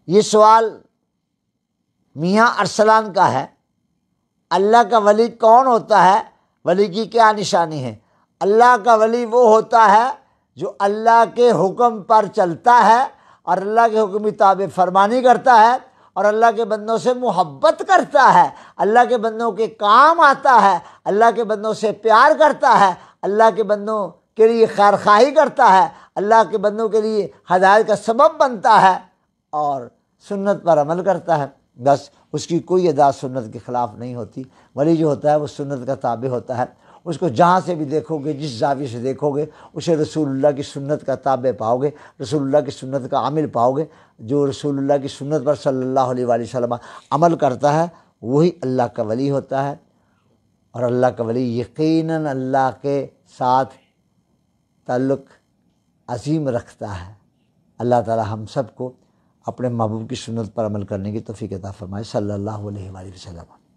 یہ سوال میاں ارسلان کا ہے۔ اللہ کا ولی کون ہوتا ہے؟ ولی کی کیا نشانی ہے؟ اللہ کا ولی وہ ہوتا ہے جو اللہ کے حکم پر چلتا ہے اور اللہ کے حکم کی تابع فرمانی کرتا ہے اور اللہ کے بندوں سے محبت کرتا ہے، اللہ کے بندوں کے کام آتا ہے، اللہ کے بندوں سے پیار کرتا ہے، اللہ کے بندوں کے لیے خیر خواہی کرتا ہے، اللہ کے بندوں کے لیے ہدایت کا سبب بنتا ہے اور سنت پر عمل کرتا ہے۔ بس اس کی کوئی ادا سنت کے خلاف نہیں ہوتی۔ ولی جو ہوتا ہے وہ سنت کا تابع ہوتا ہے، اس کو جہاں سے بھی دیکھو گے، جس زاویے سے دیکھو گے، اسے رسول اللہ کی سنت کا تابع پاؤ گے، رسول اللہ کی سنت کا عامل پاؤ گے۔ جو رسول اللہ کی سنت پر صلی اللہ علیہ وآلہ وسلم عمل کرتا ہے وہی اللہ کا ولی ہوتا ہے، اور اللہ کا ولی یقیناً اللہ کے ساتھ تعلق عظیم رکھتا ہے۔ اللہ تعالی ہم سب کو اپنے محبوب کی سنت پر عمل کرنے کی توفیق عطا فرمائے۔ صلی اللہ علیہ وآلہ وسلم۔